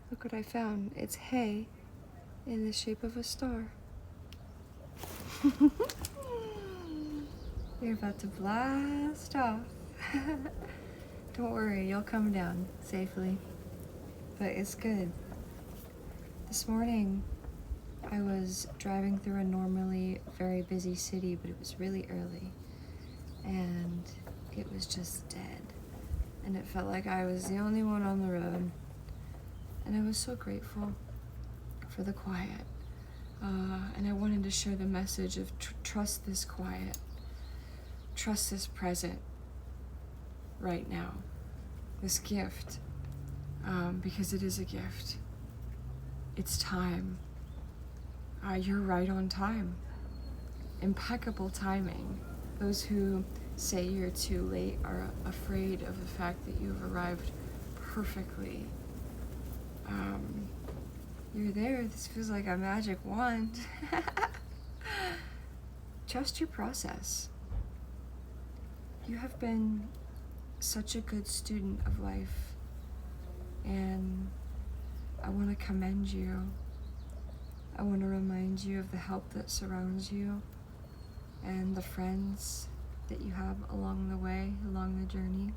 Look what I found. It's hay in the shape of a star. You're about to blast off. Don't worry, you'll come down safely. But it's good. This morning, I was driving through a normally very busy city, but it was really early. And it was just dead. And it felt like I was the only one on the road. And I was so grateful for the quiet. And I wanted to share the message of trust this quiet. Trust this present right now. This gift. Because it is a gift. It's time. You're right on time. Impeccable timing. Those who say you're too late are afraid of the fact that you've arrived perfectly. You're there. This feels like a magic wand. Trust your process. You have been such a good student of life, and I want to commend you. I want to remind you of the help that surrounds you and the friends that you have along the way, along the journey,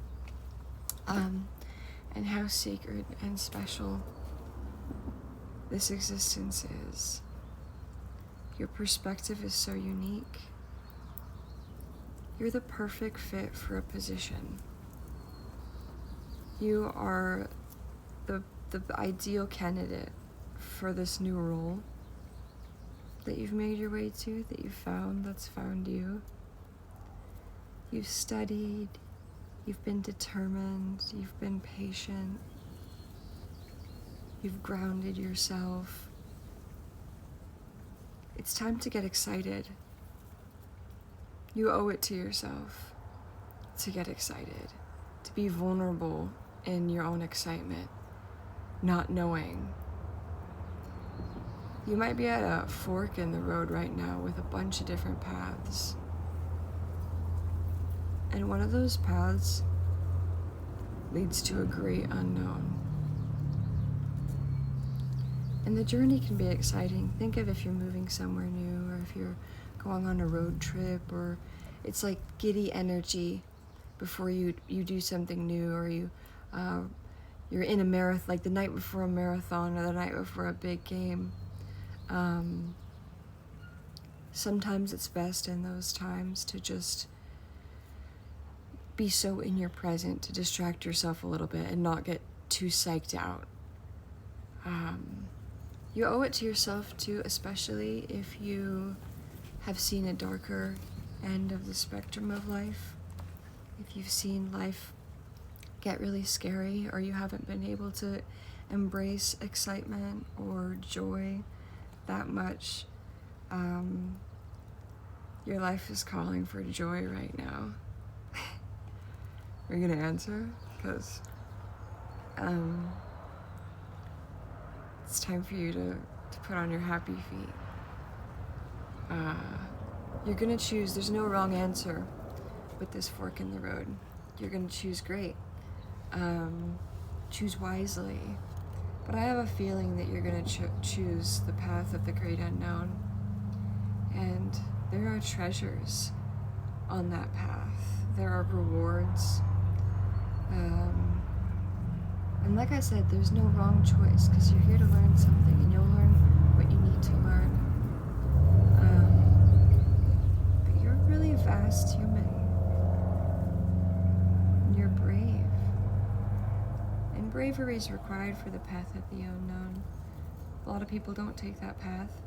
and how sacred and special this existence is. Your perspective is so unique. You're the perfect fit for a position. You are the ideal candidate for this new role that you've made your way to, that you've found, that's found you. You've studied, you've been determined, you've been patient, you've grounded yourself. It's time to get excited. You owe it to yourself to get excited, to be vulnerable in your own excitement, not knowing. You might be at a fork in the road right now with a bunch of different paths. And one of those paths leads to a great unknown. And the journey can be exciting. Think of if you're moving somewhere new, or if you're going on a road trip, or it's like giddy energy before you do something new, or you're in a marathon, like the night before a marathon or the night before a big game. Sometimes it's best in those times to just be so in your present, to distract yourself a little bit and not get too psyched out. You owe it to yourself too, especially if you have seen a darker end of the spectrum of life. If you've seen life get really scary, or you haven't been able to embrace excitement or joy that much, your life is calling for joy right now. Are you gonna answer? Because it's time for you to put on your happy feet. You're gonna choose. There's no wrong answer with this fork in the road. You're gonna choose great. Choose wisely. But I have a feeling that you're gonna choose the path of the great unknown. And there are treasures on that path. There are rewards. And like I said, there's no wrong choice, because you're here to learn something, and you'll learn what you need to learn. But you're a really vast human. And you're brave. And bravery is required for the path of the unknown. A lot of people don't take that path.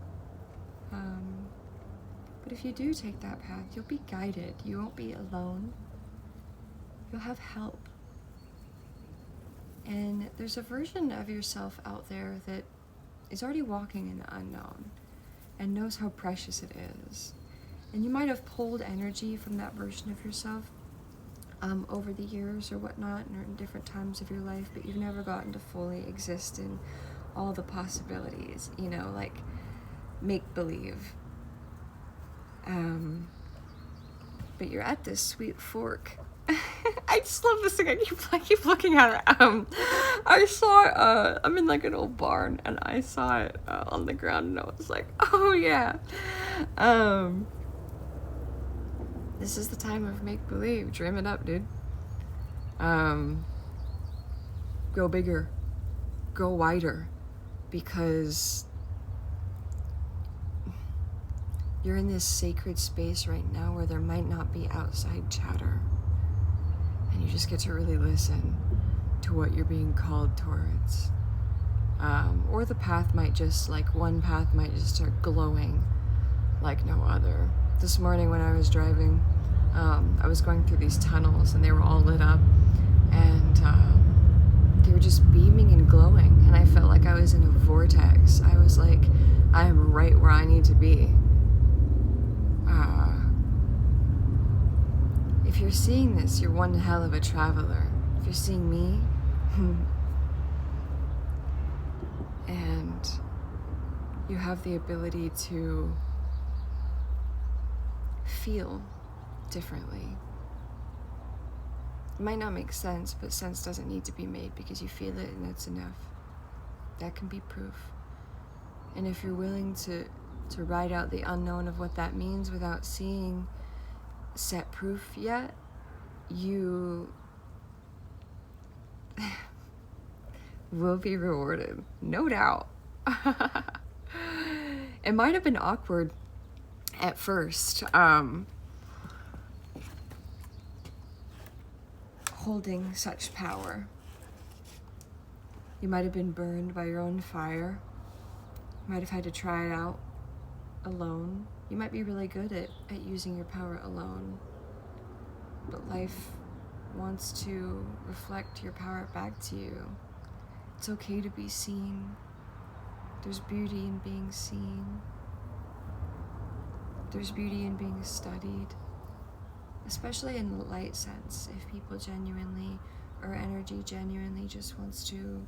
But if you do take that path, you'll be guided. You won't be alone. You'll have help. And there's a version of yourself out there that is already walking in the unknown and knows how precious it is. And you might have pulled energy from that version of yourself over the years or whatnot, or in different times of your life, but you've never gotten to fully exist in all the possibilities, like make-believe. But you're at this sweet fork. I just love this thing. I keep looking at it. I saw I'm in like an old barn, and I saw it on the ground, and I was like, oh yeah. This is the time of make believe. Dream it up, dude. Go bigger, go wider, because you're in this sacred space right now where there might not be outside chatter, and you just get to really listen to what you're being called towards. Or the path might just, like, one path might just start glowing like no other. This morning when I was driving, I was going through these tunnels, and they were all lit up, and they were just beaming and glowing, and I felt like I was in a vortex. I was like, I am right where I need to be. If you're seeing this, you're one hell of a traveler. If you're seeing me, and you have the ability to feel differently. It might not make sense, but sense doesn't need to be made because you feel it and that's enough. That can be proof. And if you're willing to ride out the unknown of what that means without seeing set proof yet, you will be rewarded, no doubt. It might have been awkward at first, holding such power. You might have been burned by your own fire. You might have had to try it out alone. You might be really good at using your power alone, but life wants to reflect your power back to you. It's okay to be seen. There's beauty in being seen. There's beauty in being studied, especially in the light sense. If people genuinely, or energy genuinely just wants to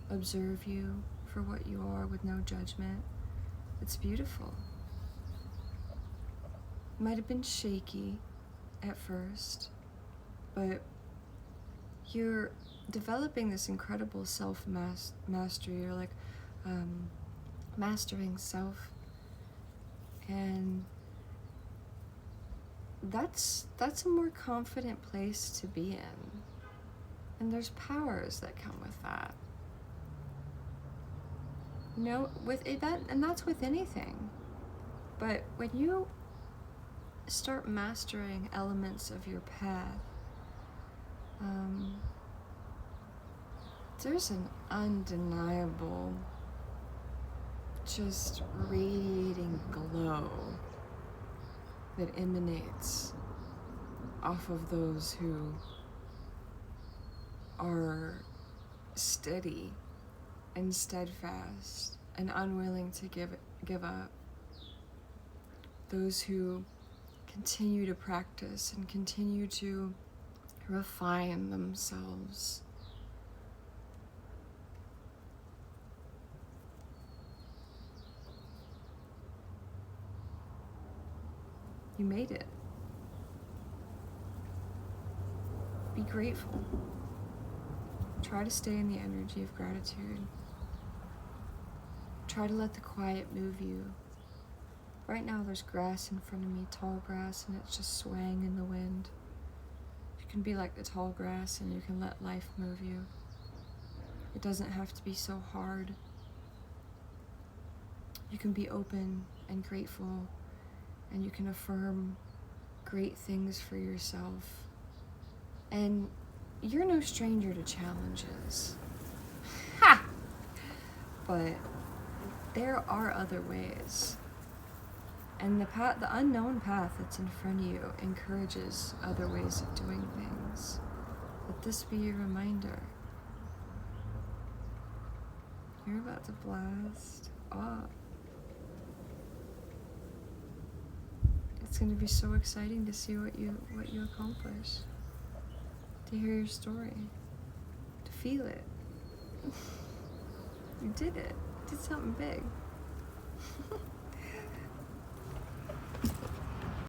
observe you for what you are with no judgment, it's beautiful. It might have been shaky at first, but you're developing this incredible self-mastery. You're like mastering self, and that's a more confident place to be in. And there's powers that come with that. No, with it, and that's with anything. But when you start mastering elements of your path, there's an undeniable, just radiating glow that emanates off of those who are steady and steadfast and unwilling to give up. Those who continue to practice and continue to refine themselves. You made it. Be grateful. Try to stay in the energy of gratitude. Try to let the quiet move you. Right now there's grass in front of me, tall grass, and it's just swaying in the wind. You can be like the tall grass and you can let life move you. It doesn't have to be so hard. You can be open and grateful, and you can affirm great things for yourself. And you're no stranger to challenges. Ha! But there are other ways. And the unknown path that's in front of you encourages other ways of doing things. Let this be your reminder. You're about to blast off. It's going to be so exciting to see what you accomplish. To hear your story. To feel it. You did it. You did something big.